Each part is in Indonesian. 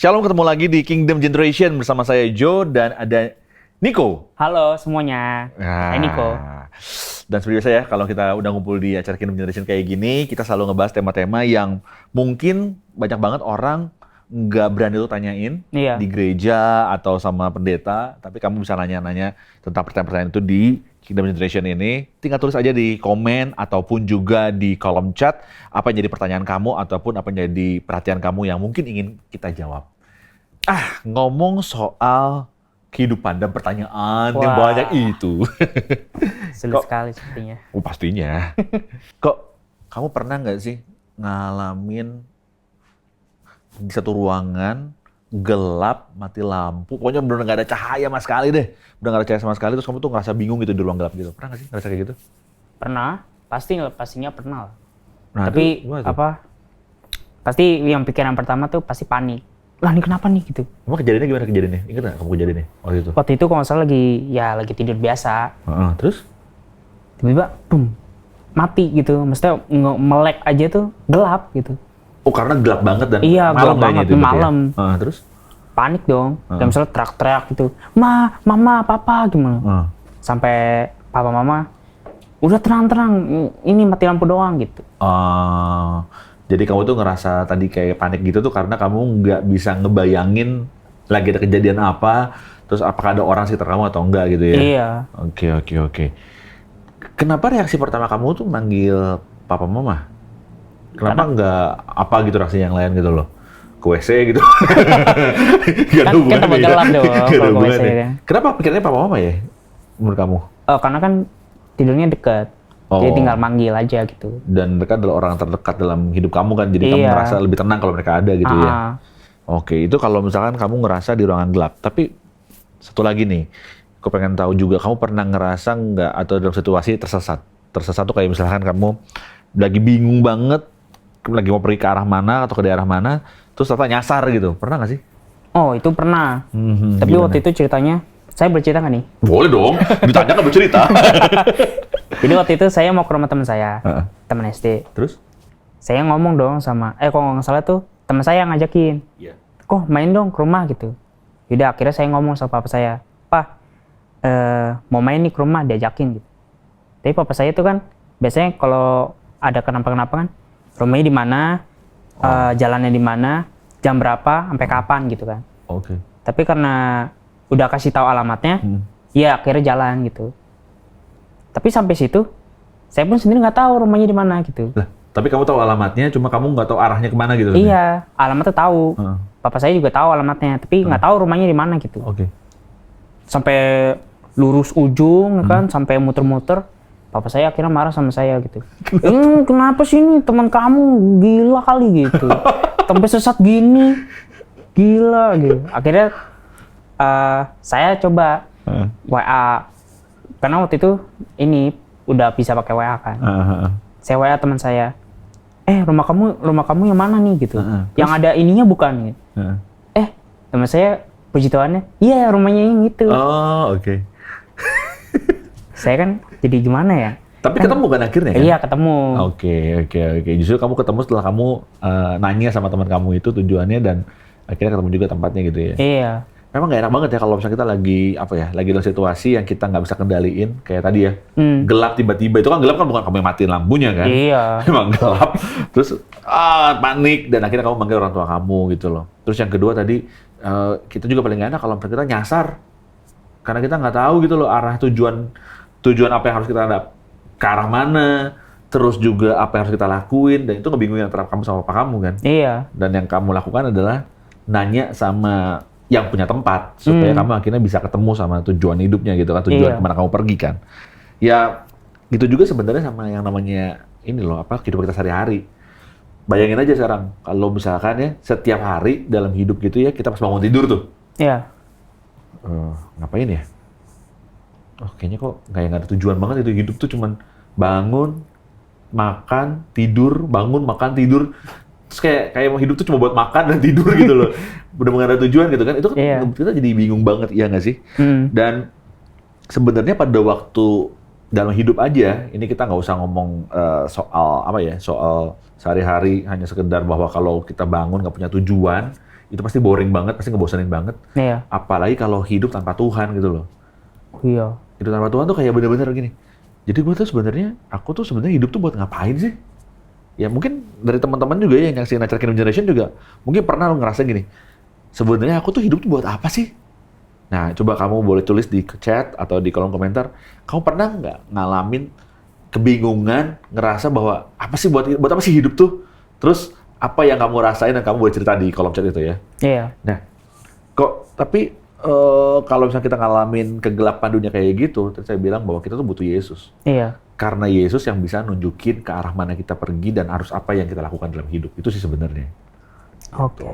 Shalom, ketemu lagi di Kingdom Generation bersama saya Joe dan ada Nico. Halo semuanya, saya Nico. Dan seperti biasa ya, kalau kita udah ngumpul di acara Kingdom Generation kayak gini, kita selalu ngebahas tema-tema yang mungkin banyak banget orang nggak berani tuh tanyain Iya. di gereja atau sama pendeta, tapi kamu bisa nanya-nanya tentang pertanyaan-pertanyaan itu di Kingdom Generation ini. Tinggal tulis aja di komen ataupun juga di kolom chat apa yang jadi pertanyaan kamu ataupun apa yang jadi perhatian kamu yang mungkin ingin kita jawab. Ngomong soal kehidupan dan pertanyaan yang Wah. banyak itu. Sulit sekali sepertinya. Pastinya. Kok kamu pernah nggak sih ngalamin di satu ruangan gelap, mati lampu, pokoknya bener nggak ada cahaya sama sekali deh, udah nggak ada cahaya sama sekali, terus kamu tuh ngerasa bingung gitu di ruang gelap gitu. Pernah nggak sih ngerasa kayak gitu? Pernah, pastinya pernah lah. Nah, Tapi itu gimana tuh? pasti yang pikiran pertama tuh pasti panik. Lah ini kenapa nih gitu. Emang kejadiannya gimana kejadiannya? Ingat nggak kamu kejadiannya waktu itu? Waktu itu kalau nggak salah lagi tidur biasa, Terus? tiba-tiba boom, mati gitu. Maksudnya melek aja tuh gelap gitu. Oh, karena gelap banget dan Iya, malam gelap kayaknya banget, itu berarti ya? malam. Terus? Panik dong. Kayak misalnya teriak-teriak gitu. Mama, papa gimana. Sampai papa mama, udah tenang, ini mati lampu doang gitu. Jadi kamu tuh ngerasa tadi kayak panik gitu tuh karena kamu nggak bisa ngebayangin lagi ada kejadian apa, terus apakah ada orang sekitar kamu atau enggak gitu ya? Iya. Oke. Kenapa reaksi pertama kamu tuh manggil papa mama? Kenapa nggak apa gitu reaksi yang lain gitu loh? Ke WC gitu? Gak ada Kan hubungannya tambah ya? gelap dong Gak ada kalau ke hubungannya. WC kan. Kenapa pikirnya papa mama ya menurut kamu? Karena kan tidurnya deket, jadi Oh. tinggal manggil aja gitu. Dan mereka adalah orang terdekat dalam hidup kamu kan, jadi kamu Iya. ngerasa lebih tenang kalau mereka ada gitu ya? Ah, Oke, itu kalau misalkan kamu ngerasa di ruangan gelap. Tapi satu lagi nih, aku pengen tahu juga, kamu pernah ngerasa nggak atau dalam situasi tersesat? Tersesat tuh kayak misalkan kamu lagi bingung banget, lagi mau pergi ke arah mana atau ke daerah mana, terus ternyata nyasar gitu. Pernah nggak sih? Oh itu pernah. Tapi Gimana? waktu itu ceritanya, saya bercerita nggak nih? Boleh dong, ditanya nggak bercerita. Jadi waktu itu saya mau ke rumah teman saya, Heeh. teman SD. Terus? Saya ngomong dong sama, kalau nggak salah tuh teman saya yang ngajakin. Iya. Kok main dong ke rumah gitu. Yaudah akhirnya saya ngomong sama papa saya, "Pak, mau main nih ke rumah," diajakin gitu. Tapi papa saya tuh kan biasanya kalau ada kenapa-kenapa kan, rumahnya di mana, jalannya di mana, jam berapa, sampai kapan gitu kan. Oke. Tapi karena udah kasih tahu alamatnya, ya akhirnya jalan gitu. Tapi sampai situ, saya pun sendiri nggak tahu rumahnya di mana gitu. Lah, tapi kamu tahu alamatnya, cuma kamu nggak tahu arahnya kemana gitu? Iya, alamatnya tahu. Heeh. Papa saya juga tahu alamatnya, tapi nggak tahu rumahnya di mana gitu. Oke. Sampai lurus ujung kan, sampai muter-muter. Papa saya akhirnya marah sama saya gitu. Kenapa sih ini teman kamu gila kali gitu. Sampai sesat gini. Gila gitu. Akhirnya saya coba WA. Karena waktu itu ini udah bisa pakai WA kan. Saya WA teman saya. Rumah kamu yang mana nih gitu. Yang ada ininya bukan gitu. Teman saya puji Tuhannya, iya rumahnya yang itu. Oh, oke. Saya kan jadi gimana ya? Tapi ketemu kan akhirnya kan? Iya, ketemu. Oke. Justru kamu ketemu setelah kamu nanya sama teman kamu itu tujuannya dan akhirnya ketemu juga tempatnya gitu ya? Iya. Memang nggak enak banget ya kalau misalnya kita lagi dalam situasi yang kita nggak bisa kendaliin kayak tadi ya, gelap tiba-tiba. Itu kan gelap kan bukan kamu yang matiin lampunya kan? Iya. Memang gelap. Terus panik dan akhirnya kamu manggil orang tua kamu gitu loh. Terus yang kedua tadi kita juga paling nggak enak kalau misalnya kita nyasar karena kita nggak tahu gitu loh arah tujuan apa yang harus kita ke arah mana, terus juga apa yang harus kita lakuin, dan itu ngebingungin antara kamu sama papa kamu kan. Iya. Dan yang kamu lakukan adalah nanya sama yang punya tempat, supaya kamu akhirnya bisa ketemu sama tujuan hidupnya gitu kan, tujuan kemana kamu pergi kan. Ya, gitu juga sebenarnya sama yang namanya ini loh, kehidupan kita sehari-hari. Bayangin aja sekarang, kalau misalkan ya, setiap hari dalam hidup gitu ya, kita pas bangun tidur tuh, Iya. ngapain ya? Kayaknya kok nggak ada tujuan banget itu hidup tuh cuman bangun, makan, tidur, bangun, makan, tidur. Terus kayak hidup tuh cuma buat makan dan tidur gitu loh. Udah nggak ada tujuan gitu kan. Itu kan kita jadi bingung banget, iya nggak sih? Dan sebenarnya pada waktu dalam hidup aja, ini kita nggak usah ngomong soal soal sehari-hari hanya sekedar bahwa kalau kita bangun nggak punya tujuan, itu pasti boring banget, pasti ngebosenin banget. Iya. Apalagi kalau hidup tanpa Tuhan gitu loh. Iya. Hidup tanpa Tuhan tuh kayak bener-bener gini. Jadi gue tuh sebenarnya, aku tuh sebenarnya hidup tuh buat ngapain sih? Ya mungkin dari teman-teman juga ya yang nyaksiin acara Kingdom Generation juga mungkin pernah lo ngerasa gini. Sebenarnya aku tuh hidup tuh buat apa sih? Nah, coba kamu boleh tulis di chat atau di kolom komentar. Kamu pernah nggak ngalamin kebingungan, ngerasa bahwa apa sih buat apa sih hidup tuh? Terus apa yang kamu rasain dan kamu boleh cerita di kolom chat itu ya? Iya. Nah, tapi kalau misalnya kita ngalamin kegelapan dunia kayak gitu, terus saya bilang bahwa kita tuh butuh Yesus. Iya. Karena Yesus yang bisa nunjukin ke arah mana kita pergi dan harus apa yang kita lakukan dalam hidup. Itu sih sebenarnya. Oke.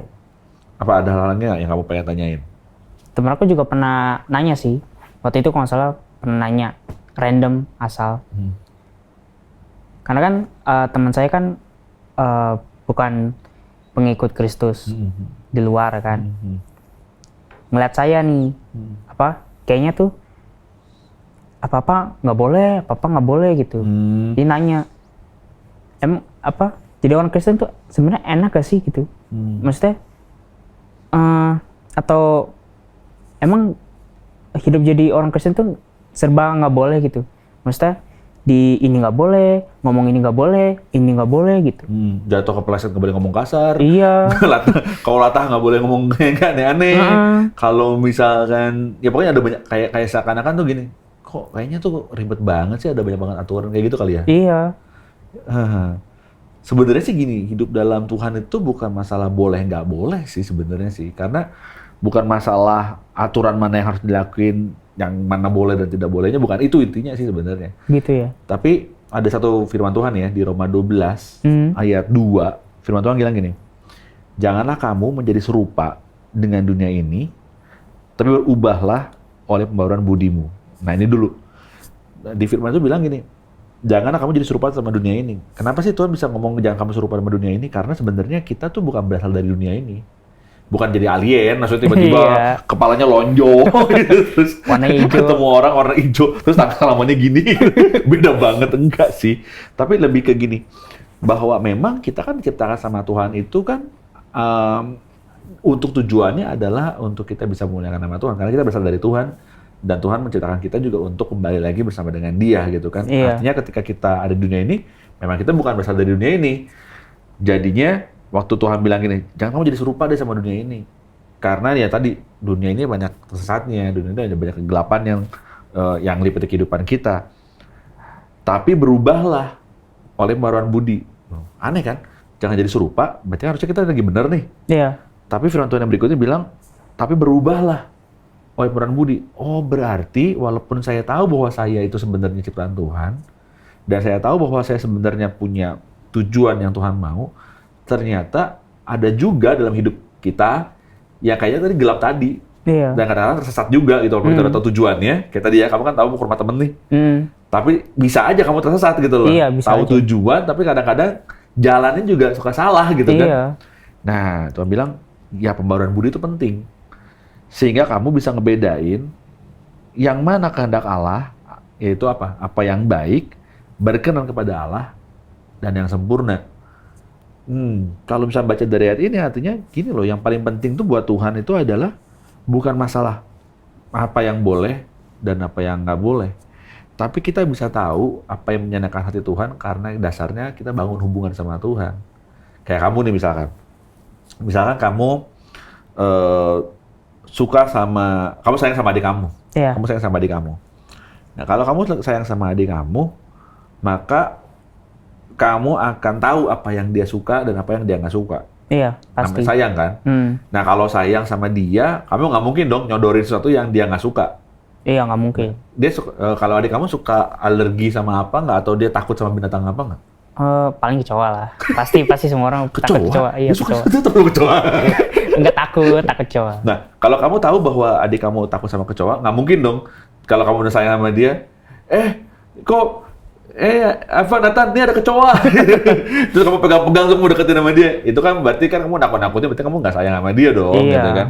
Apa ada hal-halnya yang kamu pengen tanyain? Temen aku juga pernah nanya sih. Waktu itu kalau nggak salah pernah nanya. Random, asal. Karena kan teman saya kan bukan pengikut Kristus di luar kan. Ngeliat saya nih, kayaknya tuh apa-apa nggak boleh gitu. Dia nanya, jadi orang Kristen tuh sebenarnya enak gak sih gitu? Maksudnya, atau emang hidup jadi orang Kristen tuh serba nggak boleh gitu? Maksudnya di ini nggak boleh, ngomong ini nggak boleh gitu. Jatuh kepleset nggak boleh ngomong kasar. Iya. Kalau latah nggak boleh ngomong kayak aneh-aneh. Kalau misalkan, ya pokoknya ada banyak kayak seakan-akan tuh gini. Kok kayaknya tuh ribet banget sih, ada banyak banget aturan kayak gitu kali ya? Iya. Sebenarnya sih gini, hidup dalam Tuhan itu bukan masalah boleh nggak boleh sih sebenarnya sih, karena bukan masalah aturan mana yang harus dilakuin, yang mana boleh dan tidak bolehnya, bukan itu intinya sih sebenarnya. Gitu ya. Tapi ada satu firman Tuhan ya di Roma 12 ayat 2, firman Tuhan bilang gini, janganlah kamu menjadi serupa dengan dunia ini, tapi berubahlah oleh pembaruan budimu. Nah ini dulu, di firman itu bilang gini, janganlah kamu jadi serupa sama dunia ini. Kenapa sih Tuhan bisa ngomong jangan kamu serupa sama dunia ini? Karena sebenarnya kita tuh bukan berasal dari dunia ini. Bukan jadi alien, maksudnya tiba-tiba kepalanya lonjong, terus warna hijau. ketemu orang warna hijau, terus tangan salamannya gini. Beda banget, enggak sih. Tapi lebih ke gini, bahwa memang kita kan diciptakan sama Tuhan itu kan untuk tujuannya adalah untuk kita bisa memuliakan nama Tuhan. Karena kita berasal dari Tuhan. Dan Tuhan menciptakan kita juga untuk kembali lagi bersama dengan Dia gitu kan. Iya. Artinya ketika kita ada di dunia ini, memang kita bukan berasal dari dunia ini. Jadinya waktu Tuhan bilang gini, jangan kamu jadi serupa deh sama dunia ini. Karena ya tadi dunia ini banyak sesatnya, dunia ini ada banyak kegelapan yang meliputi kehidupan kita. Tapi berubahlah oleh pembaruan budi. Aneh kan? Jangan jadi serupa, berarti harusnya kita lagi benar nih. Iya. Tapi firman Tuhan yang berikutnya bilang, tapi berubahlah oleh pembaruan budi. Oh berarti walaupun saya tahu bahwa saya itu sebenarnya ciptaan Tuhan, dan saya tahu bahwa saya sebenarnya punya tujuan yang Tuhan mau, ternyata ada juga dalam hidup kita yang kayaknya tadi gelap tadi. Iya. Dan kadang-kadang tersesat juga gitu, walaupun kita udah tahu tujuannya. Kayak tadi ya, kamu kan tahu mau ke rumah temen nih. Tapi bisa aja kamu tersesat gitu loh. Iya, bisa tahu aja. tujuan, tapi kadang-kadang jalannya juga suka salah gitu kan. Iya. Nah, Tuhan bilang, ya pembaruan budi itu penting. Sehingga kamu bisa ngebedain yang mana kehendak Allah, yaitu apa? Apa yang baik, berkenan kepada Allah, dan yang sempurna. Kalau bisa baca dari ayat ini, artinya gini loh, yang paling penting tuh buat Tuhan itu adalah bukan masalah apa yang boleh dan apa yang nggak boleh. Tapi kita bisa tahu apa yang menyenangkan hati Tuhan karena dasarnya kita bangun hubungan sama Tuhan. Kayak kamu nih misalkan kamu kamu sayang sama adik kamu. Iya. Kamu sayang sama adik kamu. Nah, kalau kamu sayang sama adik kamu, maka kamu akan tahu apa yang dia suka dan apa yang dia nggak suka. Iya, pasti. Namanya sayang kan? Nah, kalau sayang sama dia, kamu nggak mungkin dong nyodorin sesuatu yang dia nggak suka. Iya, nggak mungkin. Dia kalau adik kamu suka alergi sama apa nggak? Atau dia takut sama binatang apa nggak? Paling kecoa lah. Pasti semua orang takut kecoa. Iya, dia suka kecoa. kecoa. Enggak takut kecoa. Nah, kalau kamu tahu bahwa adik kamu takut sama kecoa, nggak mungkin dong. Kalau kamu udah sayang sama dia, Nathan, ini ada kecoa. Terus kamu pegang-pegang, kamu deketin sama dia. Itu kan berarti kan kamu nakut-nakutin, berarti kamu nggak sayang sama dia dong. Iya. Gitu kan?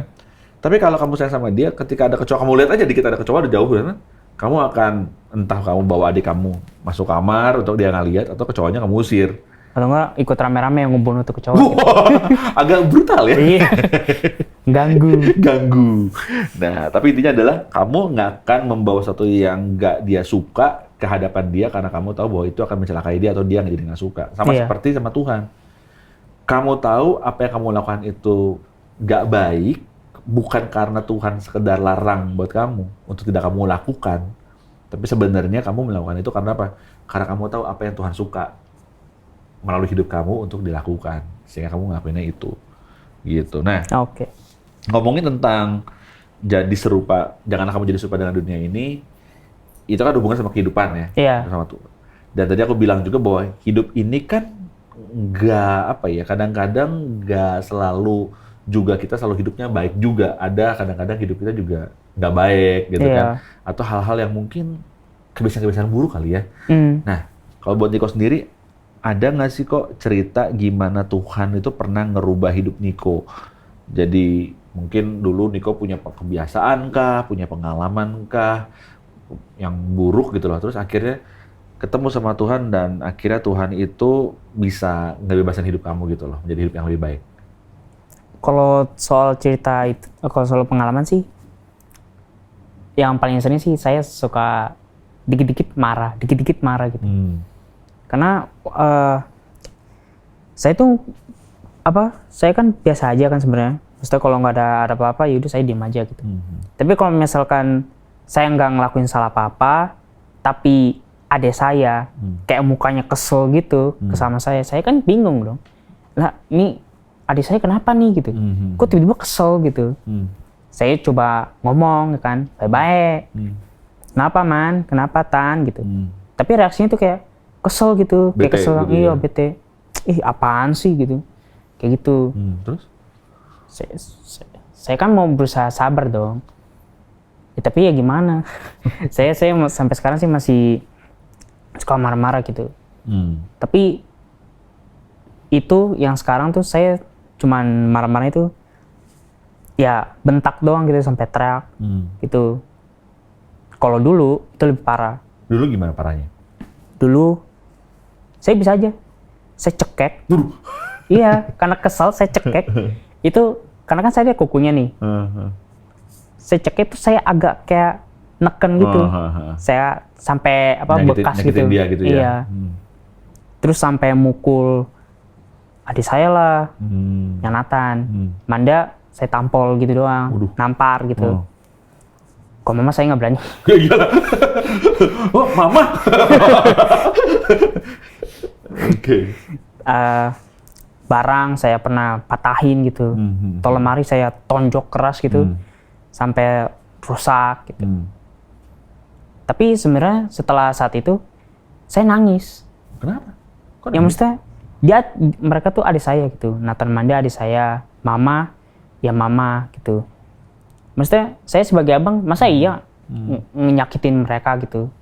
Tapi kalau kamu sayang sama dia, ketika ada kecoa, kamu lihat aja dikit ada kecoa, udah jauh kan? Kamu akan, entah kamu bawa adik kamu masuk kamar untuk dia nggak lihat, atau kecoanya kamu usir. Atau enggak ikut rame-rame yang ngebunuh tuh kecoa. Gitu. Agak brutal ya. Iya. Ganggu. Nah, tapi intinya adalah kamu nggak akan membawa sesuatu yang nggak dia suka ke hadapan dia karena kamu tahu bahwa itu akan mencelakai dia atau dia jadi nggak suka. Sama seperti sama Tuhan. Kamu tahu apa yang kamu lakukan itu nggak baik, bukan karena Tuhan sekedar larang buat kamu untuk tidak kamu lakukan. Tapi sebenarnya kamu melakukan itu karena apa? Karena kamu tahu apa yang Tuhan suka melalui hidup kamu untuk dilakukan. Sehingga kamu ngelakuinnya itu. Gitu. Nah, ngomongin tentang jadi serupa, janganlah kamu jadi serupa dengan dunia ini, itu kan hubungan sama kehidupan ya. Iya. Sama Tuhan. Dan tadi aku bilang juga bahwa hidup ini kan kadang-kadang nggak selalu juga kita selalu hidupnya baik juga. Ada kadang-kadang hidup kita juga nggak baik gitu kan. Atau hal-hal yang mungkin kebiasaan-kebiasaan buruk kali ya. Nah, kalau buat Niko sendiri, ada nggak sih kok cerita gimana Tuhan itu pernah ngerubah hidup Niko? Jadi mungkin dulu Niko punya kebiasaan kah, punya pengalaman kah yang buruk gitu loh. Terus akhirnya ketemu sama Tuhan dan akhirnya Tuhan itu bisa ngebebasin hidup kamu gitu loh, menjadi hidup yang lebih baik. Kalau soal cerita itu, kalau soal pengalaman sih, yang paling sering sih saya suka dikit-dikit marah gitu. Karena saya tuh saya kan biasa aja kan sebenarnya. Maksudnya kalau nggak ada apa-apa, yaudah saya diem aja gitu. Tapi kalau misalkan saya nggak ngelakuin salah apa-apa, tapi adik saya kayak mukanya kesel gitu sama saya kan bingung dong. Lah, ini adik saya kenapa nih gitu? Kok tiba-tiba kesel gitu? Saya coba ngomong kan, baik-baik. Kenapa man? Kenapa tan? Gitu. Tapi reaksinya tuh kayak kesel gitu, kayak kesel, gitu iya ya? Bete. Ih apaan sih gitu, kayak gitu. Terus? Saya kan mau berusaha sabar dong. Ya, tapi ya gimana? saya sampai sekarang sih masih suka marah-marah gitu. Tapi itu yang sekarang tuh saya cuman marah-marah itu ya bentak doang gitu sampai teriak gitu. Kalau dulu itu lebih parah. Dulu gimana parahnya? Dulu saya bisa aja, saya cekek. Iya, karena kesal saya cekek. Itu karena kan saya lihat kukunya nih. Saya cekek itu saya agak kayak neken gitu. Saya sampai bekas gitu. Dia gitu iya. Terus sampai mukul adik saya lah, yang Nathan. Manda saya tampol gitu doang, nampar gitu. Kok mama saya nggak berani. Gila. Oh mama. Oke. Barang saya pernah patahin gitu. Atau lemari saya tonjok keras gitu. Sampai rusak gitu. Tapi sebenarnya setelah saat itu saya nangis. Kenapa? Kok ya maksudnya mereka tuh adik saya gitu. Nathan Manda adik saya, mama ya mama gitu. Maksudnya saya sebagai abang masa iya nyakitin mereka gitu.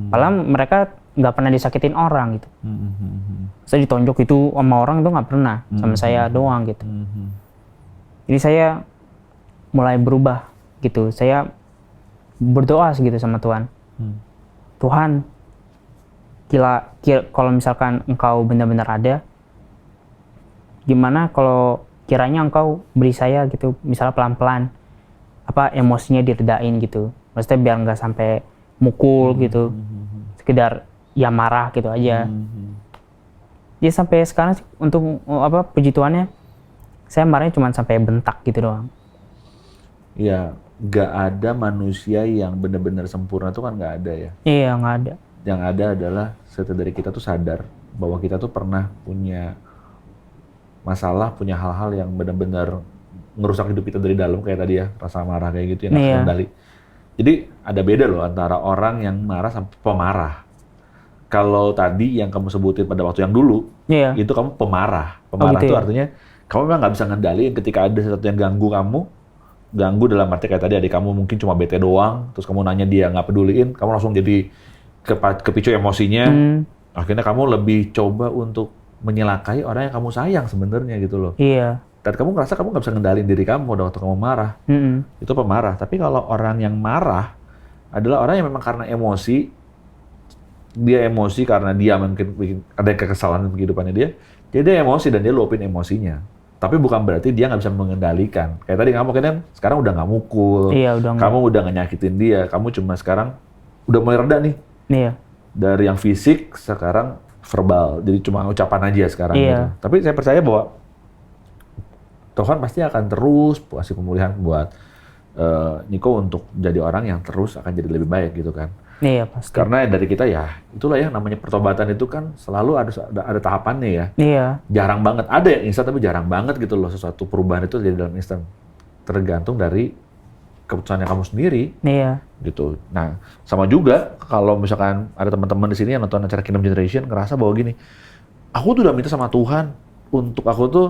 Padahal mereka nggak pernah disakitin orang gitu. Saya ditonjok itu sama orang itu nggak pernah, sama saya doang gitu. Jadi saya mulai berubah gitu. Saya berdoa gitu sama Tuhan. Tuhan, kalau misalkan Engkau benar-benar ada, gimana kalau kiranya Engkau beri saya gitu, misalnya pelan-pelan, emosinya diredain gitu. Maksudnya biar nggak sampai mukul gitu, sekedar ya marah gitu aja. Jadi sampai sekarang sih, untuk puji Tuhannya, saya marahnya cuma sampai bentak gitu doang. Iya, nggak ada manusia yang benar-benar sempurna tuh kan nggak ada ya. Iya, nggak ada. Yang ada adalah setiap dari kita tuh sadar bahwa kita tuh pernah punya masalah, punya hal-hal yang benar-benar ngerusak hidup kita dari dalam, kayak tadi ya, rasa marah kayak gitu yang nggak terkendali. Jadi ada beda loh antara orang yang marah sama pemarah. Kalau tadi yang kamu sebutin pada waktu yang dulu, itu kamu pemarah. Pemarah itu artinya kamu memang nggak bisa ngendaliin ketika ada sesuatu yang ganggu kamu. Ganggu dalam arti kayak tadi adik kamu mungkin cuma bete doang, terus kamu nanya dia nggak peduliin, kamu langsung jadi kepicu emosinya. Akhirnya kamu lebih coba untuk menyelakai orang yang kamu sayang sebenarnya gitu loh. Iya. Dan kamu ngerasa kamu nggak bisa ngendalin diri kamu waktu kamu marah. Itu pemarah. Tapi kalau orang yang marah adalah orang yang memang karena emosi, dia emosi karena dia mungkin ada kekesalan di kehidupannya dia, jadi dia emosi dan dia luapin emosinya. Tapi bukan berarti dia nggak bisa mengendalikan. Kayak tadi kamu kan sekarang udah nggak mukul, Iya, udah nggak. kamu udah nggak nyakitin dia, kamu cuma sekarang udah mulai reda nih. Iya. Dari yang fisik sekarang verbal, jadi cuma ucapan aja sekarang. Iya. Gitu. Tapi saya percaya bahwa Tuhan pasti akan terus kasih pemulihan buat Niko untuk jadi orang yang terus akan jadi lebih baik gitu kan. Iya, pasti. Karena dari kita ya, itulah ya namanya pertobatan itu kan selalu ada tahapannya ya. Iya. Jarang banget, ada yang instan tapi jarang banget gitu loh sesuatu perubahan itu jadi dalam instan. Tergantung dari keputusannya kamu sendiri Iya. gitu. Nah, sama juga kalau misalkan ada teman-teman di sini yang nonton acara Kingdom Generation ngerasa bahwa gini, aku tuh udah minta sama Tuhan untuk aku tuh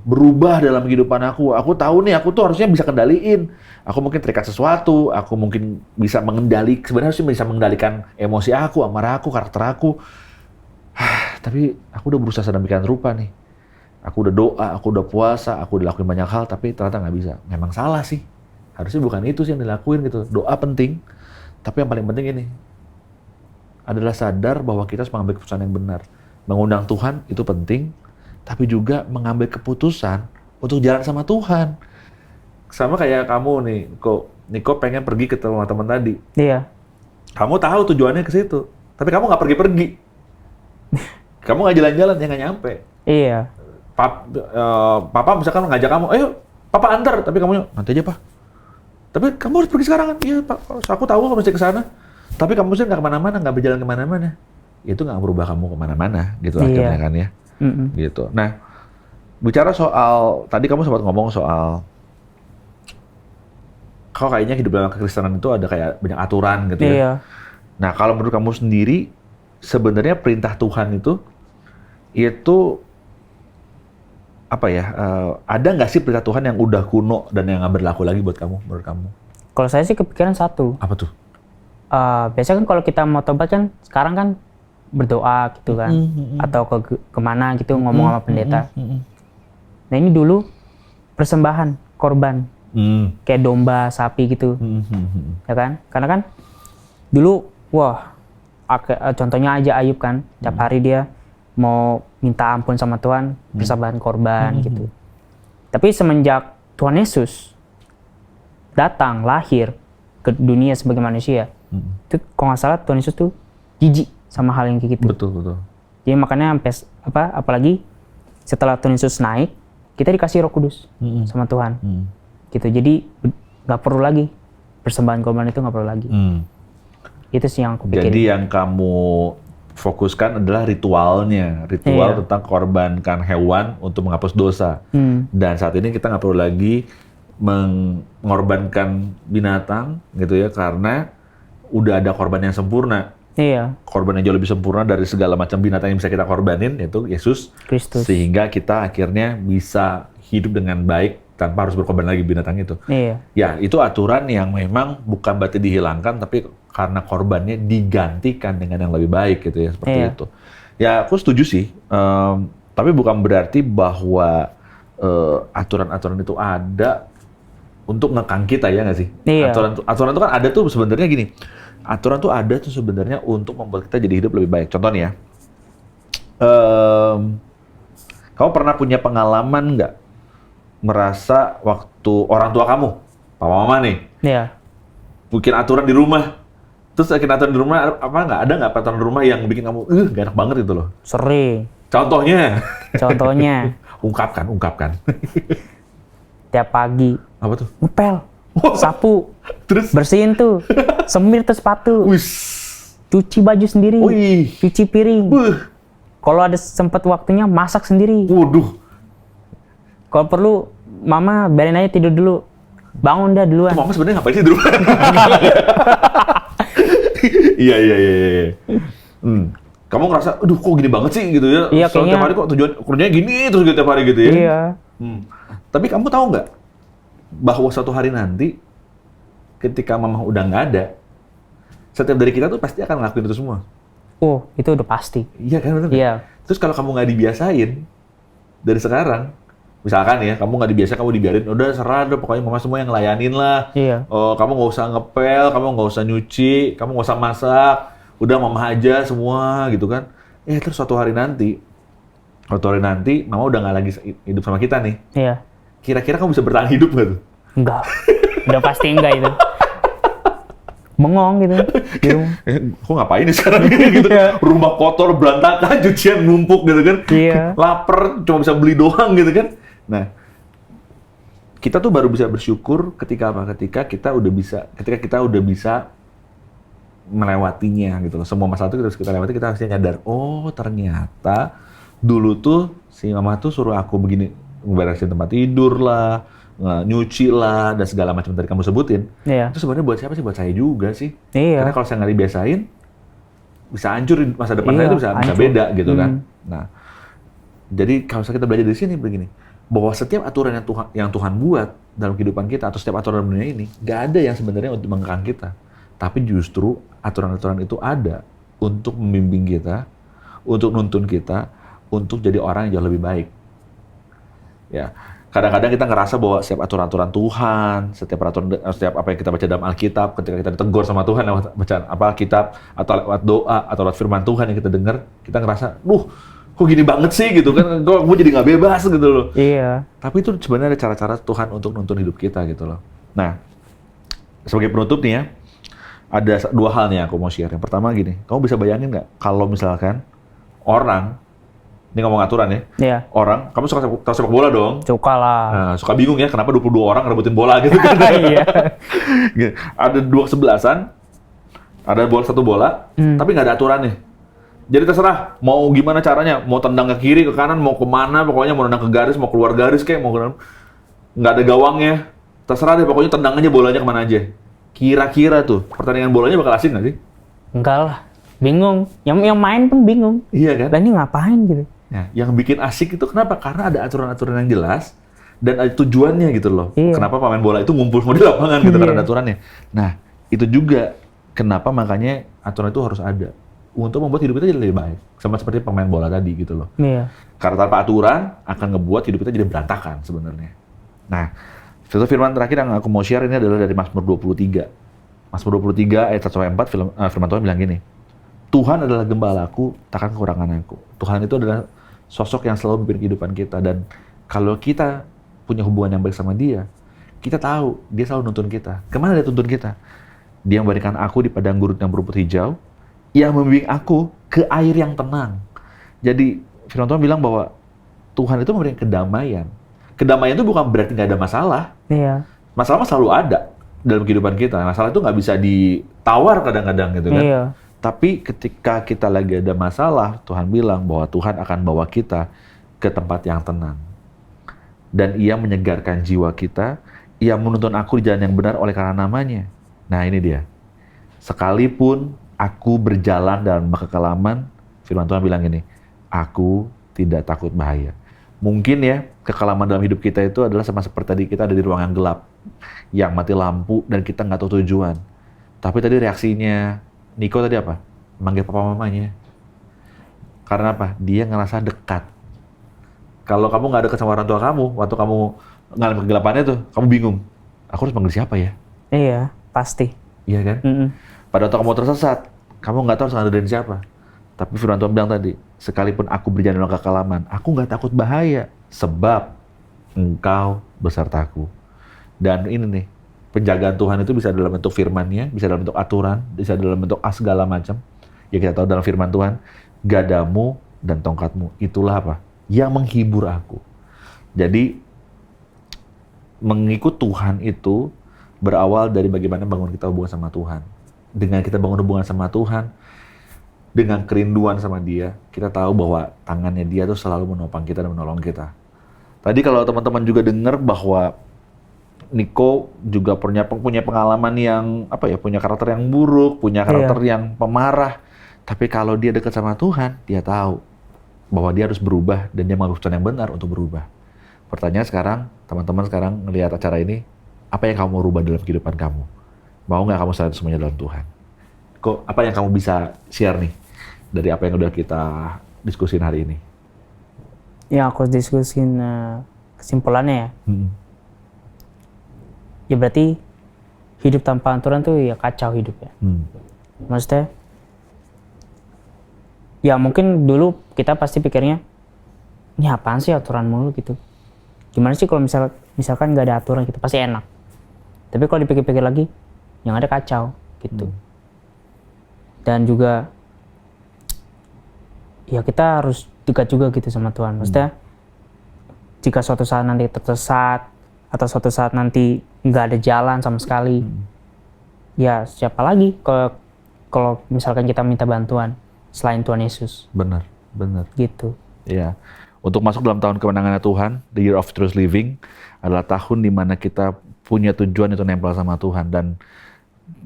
berubah dalam kehidupan aku. Aku tahu nih, aku tuh harusnya bisa kendaliin. Aku mungkin terikat sesuatu, aku mungkin bisa sebenarnya sih bisa mengendalikan emosi aku, amarah aku, karakter aku. Tapi aku udah berusaha sedemikian rupa nih. Aku udah doa, aku udah puasa, aku udah lakuin banyak hal, tapi ternyata nggak bisa. Memang salah sih. Harusnya bukan itu sih yang dilakuin gitu. Doa penting, tapi yang paling penting ini adalah sadar bahwa kita harus mengambil keputusan yang benar. Mengundang Tuhan itu penting, tapi juga mengambil keputusan untuk jalan sama Tuhan. Sama kayak kamu nih, Niko pengen pergi ke teman-teman tadi. Iya. Kamu tahu tujuannya ke situ, tapi kamu nggak pergi-pergi. Kamu nggak jalan-jalan, ya nggak nyampe. Iya. Papa misalkan ngajak kamu, ayo Papa antar, tapi kamu nanti aja Pak. Tapi kamu harus pergi sekarang kan? Iya Pak, aku tahu kamu mesti ke sana. Tapi kamu sih nggak kemana-mana, nggak berjalan kemana-mana. Itu nggak berubah kamu kemana-mana, gitu akhirnya kan ya. Gitu. Nah, bicara soal tadi kamu sempat ngomong soal kau kayaknya hidup dalam kekristenan itu ada kayak banyak aturan gitu ya. Iya. Nah, kalau menurut kamu sendiri sebenarnya perintah Tuhan itu apa ya? Ada nggak sih perintah Tuhan yang udah kuno dan yang nggak berlaku lagi buat kamu, menurut kamu? Kalau saya sih kepikiran satu. Apa tuh? Biasanya kan kalau kita mau tobat kan sekarang kan berdoa gitu kan, atau kemana gitu ngomong sama pendeta. Nah ini dulu persembahan korban, kayak domba, sapi gitu, ya kan? Karena kan dulu, contohnya aja Ayub kan, tiap hari dia mau minta ampun sama Tuhan, persembahan korban gitu. Tapi semenjak Tuhan Yesus datang, lahir ke dunia sebagai manusia, itu kalau nggak salah Tuhan Yesus tuh jijik sama hal yang kayak gitu. Betul. Jadi makanya apalagi setelah Tuhan Yesus naik, kita dikasih Roh Kudus sama Tuhan. Gitu. Jadi nggak perlu lagi persembahan korban, itu nggak perlu lagi. Itu sih yang aku pikirin. Jadi yang kamu fokuskan adalah ritualnya, tentang korbankan hewan untuk menghapus dosa. Dan saat ini kita nggak perlu lagi mengorbankan binatang gitu ya, karena udah ada korban yang sempurna. Iya. Korban yang jauh lebih sempurna dari segala macam binatang yang bisa kita korbanin, yaitu Yesus Kristus. Sehingga kita akhirnya bisa hidup dengan baik tanpa harus berkorban lagi binatang itu. Iya. Ya, itu aturan yang memang bukan berarti dihilangkan, tapi karena korbannya digantikan dengan yang lebih baik gitu ya, seperti itu. Ya, aku setuju sih. Tapi bukan berarti bahwa aturan-aturan itu ada untuk ngekang kita, ya nggak sih? Iya. Aturan itu kan ada tuh sebenarnya gini. Aturan tuh ada tuh sebenarnya untuk membuat kita jadi hidup lebih baik. Contoh nih ya, kamu pernah punya pengalaman nggak merasa waktu orang tua kamu, papa mama nih, bikin aturan di rumah, terus bikin aturan di rumah ada nggak aturan di rumah yang bikin kamu gak enak banget gitu loh? Sering. Contohnya? Ungkapkan. Tiap pagi. Apa tuh? Ngepel, sapu, terus bersihin tuh, semir tuh sepatu, cuci baju sendiri, cuci piring. Kalau ada sempat waktunya masak sendiri. Waduh. Kalau perlu mama biarin aja tidur dulu, bangun dah duluan. Mama sebenarnya ngapain sih di rumah? Iya. Kamu ngerasa, aduh kok gini banget sih gitu ya? Iya, kayaknya. Tiap hari kok tujuan kerjanya gini terus gitu tiap hari gitu ya? Iya. Tapi kamu tahu nggak bahwa suatu hari nanti ketika mama udah nggak ada, setiap dari kita tuh pasti akan ngelakuin itu semua. Oh, itu udah pasti. Iya kan, bener? Iya. Terus kalau kamu nggak dibiasain dari sekarang, misalkan ya, kamu nggak dibiasa, kamu dibiarin, udah serah deh, pokoknya mama semua yang ngelayanin lah. Iya. Kamu nggak usah ngepel, kamu nggak usah nyuci, kamu nggak usah masak. udah mama aja semua gitu kan. Terus suatu hari nanti mama udah nggak lagi hidup sama kita nih. Iya. Kira-kira kamu bisa bertahan hidup nggak tuh? Enggak. Udah pasti enggak itu. Bengong gitu. Di rumah. Kok ngapain nih sekarang gitu? Rumah kotor, berantakan, cucian numpuk gitu kan. Iya. Laper, cuma bisa beli doang gitu kan. Nah, kita tuh baru bisa bersyukur ketika apa? Ketika kita udah bisa melewatinya gitu loh. Semua masalah itu kita lewati, kita harusnya nyadar, oh ternyata dulu tuh si mama tuh suruh aku begini, ngeberesin tempat tidur lah, nyuci lah, dan segala macam tadi kamu sebutin. Iya. Itu sebenarnya buat siapa sih? Buat saya juga sih. Iya. Karena kalau saya nggak dibiasain, bisa hancur di masa depan saya itu bisa hancur. beda gitu kan. Nah, jadi kalau kita belajar dari sini begini, bahwa setiap aturan yang Tuhan buat dalam kehidupan kita atau setiap aturan dalam dunia ini, nggak ada yang sebenarnya untuk mengekang kita. Tapi justru aturan-aturan itu ada untuk membimbing kita, untuk nuntun kita, untuk jadi orang yang jauh lebih baik. Ya, kadang-kadang kita ngerasa bahwa setiap aturan-aturan Tuhan, setiap apa yang kita baca dalam Alkitab, ketika kita ditegur sama Tuhan lewat bacaan Alkitab atau lewat doa atau lewat firman Tuhan yang kita dengar, kita ngerasa, kok gini banget sih gitu kan, kok gue jadi nggak bebas gitu loh. Iya. Tapi itu sebenarnya ada cara-cara Tuhan untuk nuntun hidup kita gitu loh. Nah, sebagai penutup nih ya, ada dua hal nih yang aku mau share. Yang pertama gini, kamu bisa bayangin nggak kalau misalkan orang, ini ngomong aturan ya, Iya. orang, kamu suka tahu sepak bola dong? Suka lah. Nah, suka bingung ya, kenapa 22 orang ngerebutin bola gitu kan? Iya. Ada dua sebelasan, ada satu bola, tapi nggak ada aturannya. Jadi terserah, mau gimana caranya, mau tendang ke kiri, ke kanan, mau kemana, pokoknya mau tendang ke garis, mau keluar garis kayak, mau nggak ada gawangnya. Terserah deh, pokoknya tendang aja bolanya kemana aja. Kira-kira tuh, pertandingan bolanya bakal asik nggak sih? Enggak lah. Bingung. Yang main pun bingung. Iya kan? Dan ini ngapain gitu. Nah, yang bikin asik itu kenapa? Karena ada aturan-aturan yang jelas dan ada tujuannya gitu loh. Iya. Kenapa pemain bola itu ngumpul semua di lapangan gitu, karena ada aturannya. Nah, itu juga kenapa makanya aturan itu harus ada untuk membuat hidup kita jadi lebih baik. Sama seperti pemain bola tadi gitu loh. Iya. Karena tanpa aturan akan ngebuat hidup kita jadi berantakan sebenarnya. Nah, satu firman terakhir yang aku mau share ini adalah dari Mazmur 23. Mazmur 23 ayat 1-4 firman Tuhan bilang gini. Tuhan adalah gembalaku, takkan kekurangan aku. Tuhan itu adalah sosok yang selalu memimpin kehidupan kita, dan kalau kita punya hubungan yang baik sama Dia, kita tahu Dia selalu nuntun kita. Kemana Dia tuntun kita? Dia memberikan aku di padang gurun yang berumput hijau, yang membimbing aku ke air yang tenang. Jadi firman Tuhan bilang bahwa Tuhan itu memberikan kedamaian. Kedamaian itu bukan berarti nggak ada masalah. Iya. Masalah selalu ada dalam kehidupan kita. Masalah itu nggak bisa ditawar kadang-kadang gitu kan. Iya. Tapi ketika kita lagi ada masalah, Tuhan bilang bahwa Tuhan akan bawa kita ke tempat yang tenang. Dan Ia menyegarkan jiwa kita, Ia menuntun aku di jalan yang benar oleh karena namanya. Nah ini dia. Sekalipun aku berjalan dalam kekelaman, firman Tuhan bilang gini, aku tidak takut bahaya. Mungkin ya, kekelaman dalam hidup kita itu adalah sama seperti tadi kita ada di ruang yang gelap, yang mati lampu dan kita nggak tahu tujuan. Tapi tadi reaksinya Niko tadi apa? Manggil papa mamanya. Karena apa? Dia ngerasa dekat. Kalau kamu nggak dekat sama orang tua kamu, waktu kamu ngalamin kegelapannya tuh, kamu bingung. Aku harus manggil siapa ya? Iya, pasti. Iya kan? Pada waktu kamu tersesat, kamu nggak tahu harus ngadain siapa. Tapi firman Tuhan bilang tadi, sekalipun aku berjalan dalam kekelaman, aku nggak takut bahaya, sebab Engkau besertaku. Dan ini nih, penjagaan Tuhan itu bisa dalam bentuk firman-Nya, bisa dalam bentuk aturan, bisa dalam bentuk segala macam. Ya kita tahu dalam firman Tuhan, gadamu dan tongkatmu, itulah apa? Yang menghibur aku. Jadi, mengikut Tuhan itu berawal dari bagaimana bangun kita hubungan sama Tuhan. Dengan kita bangun hubungan sama Tuhan, dengan kerinduan sama Dia, kita tahu bahwa tangannya Dia tuh selalu menopang kita dan menolong kita. Tadi kalau teman-teman juga dengar bahwa Niko juga punya pengalaman yang punya karakter yang buruk, punya karakter yang pemarah. Tapi kalau dia dekat sama Tuhan, dia tahu bahwa dia harus berubah dan dia mengambil keputusan yang benar untuk berubah. Pertanyaan sekarang, teman-teman sekarang ngelihat acara ini, apa yang kamu mau rubah dalam kehidupan kamu? Mau nggak kamu serahkan semuanya dalam Tuhan? Kok apa yang kamu bisa share nih dari apa yang udah kita diskusin hari ini? Ya aku diskusin kesimpulannya ya. Ya berarti hidup tanpa aturan tuh ya kacau hidup ya. Maksudnya Ya mungkin dulu kita pasti pikirnya, ini apaan sih aturan mulu gitu. Gimana sih kalau misalkan nggak ada aturan gitu, pasti enak. Tapi kalau dipikir-pikir lagi, yang ada kacau gitu. Dan juga ya kita harus dekat juga gitu sama Tuhan. Maksudnya jika suatu saat nanti tersesat atau suatu saat nanti nggak ada jalan sama sekali, ya siapa lagi kalau misalkan kita minta bantuan selain Tuhan Yesus. Benar. Gitu. Ya. Untuk masuk dalam tahun kemenangannya Tuhan, the year of truth living, adalah tahun di mana kita punya tujuan itu nempel sama Tuhan. Dan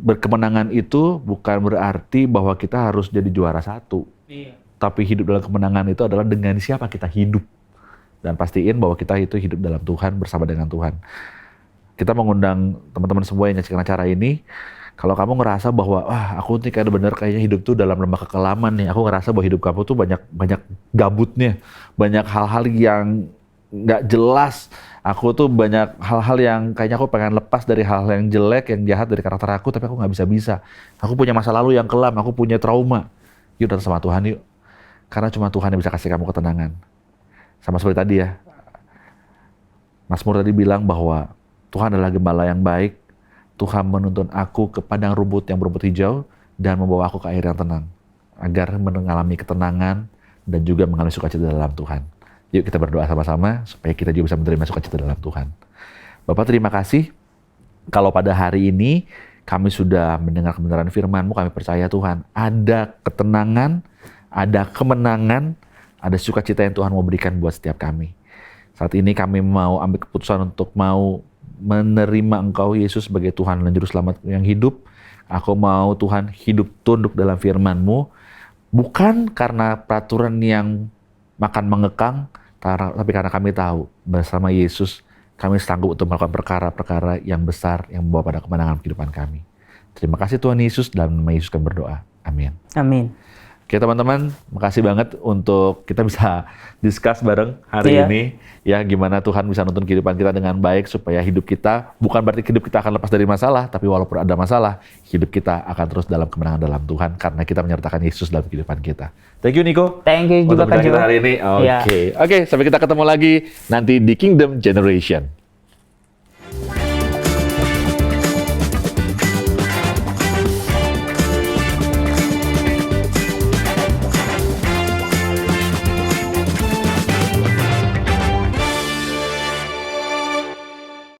berkemenangan itu bukan berarti bahwa kita harus jadi juara satu. Iya. Tapi hidup dalam kemenangan itu adalah dengan siapa kita hidup. Dan pastiin bahwa kita itu hidup dalam Tuhan, bersama dengan Tuhan. Kita mengundang teman-teman semua yang nyaksikan acara ini, kalau kamu ngerasa bahwa, aku nih kayaknya hidup tuh dalam lembah kekelaman nih. Aku ngerasa bahwa hidup kamu tuh banyak gabutnya. Banyak hal-hal yang nggak jelas. Aku tuh banyak hal-hal yang kayaknya aku pengen lepas dari hal-hal yang jelek, yang jahat dari karakter aku, tapi aku nggak bisa. Aku punya masa lalu yang kelam, aku punya trauma. Yuk datang sama Tuhan yuk. Karena cuma Tuhan yang bisa kasih kamu ketenangan. Sama seperti tadi ya, Mazmur tadi bilang bahwa Tuhan adalah gembala yang baik. Tuhan menuntun aku ke padang rumput yang berumput hijau dan membawa aku ke air yang tenang. Agar mengalami ketenangan dan juga mengalami sukacita dalam Tuhan. Yuk kita berdoa sama-sama supaya kita juga bisa menerima sukacita dalam Tuhan. Bapak terima kasih. Kalau pada hari ini kami sudah mendengar kebenaran firman-Mu, kami percaya Tuhan ada ketenangan, ada kemenangan, ada sukacita yang Tuhan mau berikan buat setiap kami. Saat ini kami mau ambil keputusan untuk mau menerima Engkau Yesus sebagai Tuhan dan Juru Selamat yang hidup. Aku mau Tuhan hidup tunduk dalam firman-Mu, bukan karena peraturan yang makan mengekang, tapi karena kami tahu bersama Yesus kami sanggup untuk melakukan perkara-perkara yang besar yang membawa pada kemenangan kehidupan kami. Terima kasih Tuhan Yesus, dalam nama Yesus kami berdoa. Amin. Amin. Oke teman-teman, makasih banget untuk kita bisa discuss bareng hari ini. Ya gimana Tuhan bisa nuntun kehidupan kita dengan baik supaya hidup kita, bukan berarti hidup kita akan lepas dari masalah, tapi walaupun ada masalah, hidup kita akan terus dalam kemenangan dalam Tuhan karena kita menyertakan Yesus dalam kehidupan kita. Thank you Nico. Thank you juga untuk Kak Jo. kita hari ini. Oke, sampai kita ketemu lagi nanti di Kingdom Generation.